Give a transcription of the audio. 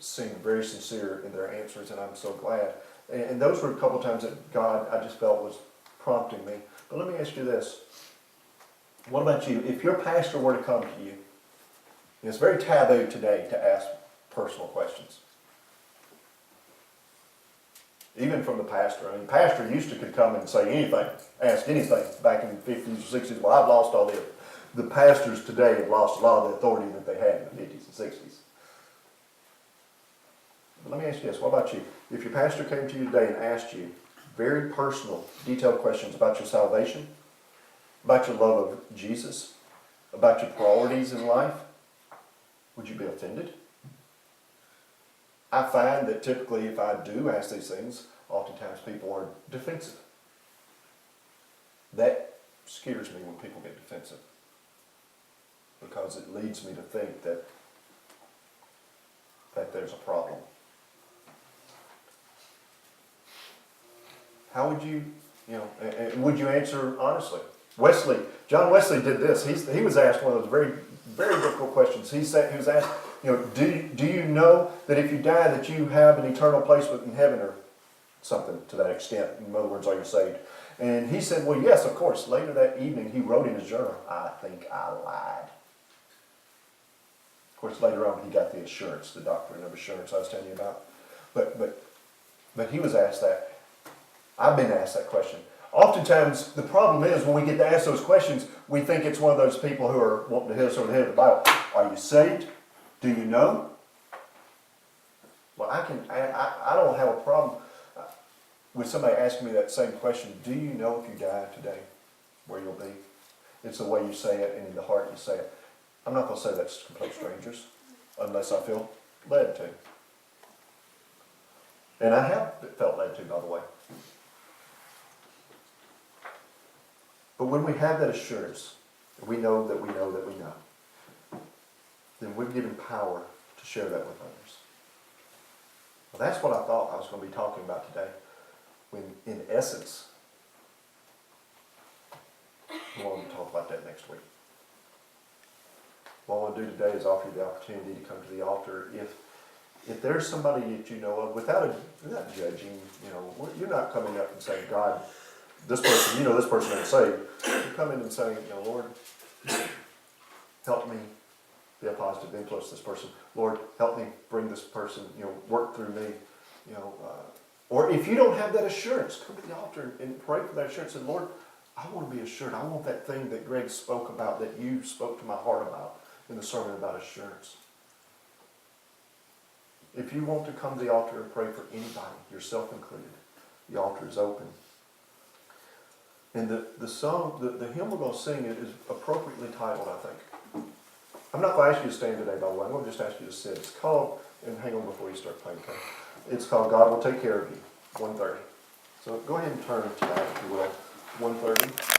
seemed very sincere in their answers, and I'm so glad. And those were a couple of times that God, I just felt, was prompting me. But let me ask you this. What about you? If your pastor were to come to you, and it's very taboo today to ask personal questions. Even from the pastor. I mean, pastor used to could come and say anything, ask anything back in the 50s or 60s. Well, I've lost all this. The pastors today have lost a lot of the authority that they had in the 50s and 60s. But let me ask you this. What about you? If your pastor came to you today and asked you very personal, detailed questions about your salvation, about your love of Jesus, about your priorities in life, would you be offended? I find that typically if I do ask these things, oftentimes people are defensive. That scares me when people get defensive, because it leads me to think that there's a problem. How would you, would you answer honestly? John Wesley did this. He was asked one of those very, very difficult questions. He was asked, do you know that if you die that you have an eternal place in heaven, or something to that extent? In other words, are you saved? And he said, well, yes, of course. Later that evening, he wrote in his journal, I think I lied. Of course, later on, he got the assurance, the doctrine of assurance I was telling you about. But he was asked that. I've been asked that question. Oftentimes, the problem is when we get to ask those questions, we think it's one of those people who are wanting to hit us over the head with the Bible. Are you saved? Do you know? Well, I don't have a problem with somebody asking me that same question. Do you know if you die today where you'll be? It's the way you say it, and in the heart you say it. I'm not going to say that's to complete strangers unless I feel led to. And I have felt led to, by the way. But when we have that assurance, we know that we know that we know, then we're given power to share that with others. Well, that's what I thought I was going to be talking about today. When, in essence, we'll want to talk about that next week. What I want to do today is offer you the opportunity to come to the altar. If there's somebody that you know of, without judging, you're not coming up and saying, God, this person, this person ain't saved. You come in and say, Lord, help me be a positive influence to this person. Lord, help me bring this person, work through me, or if you don't have that assurance, come to the altar and pray for that assurance. And Lord, I want to be assured. I want that thing that Greg spoke about, that you spoke to my heart about in the sermon about assurance. If you want to come to the altar and pray for anybody, yourself included, the altar is open. And the song, the hymn we're going to sing is appropriately titled, I think. I'm not going to ask you to stand today, by the way. I'm going to just ask you to sit. It's called, and hang on before you start playing, okay? It's called God Will Take Care of You, 130. So go ahead and turn to that, if you will, 130.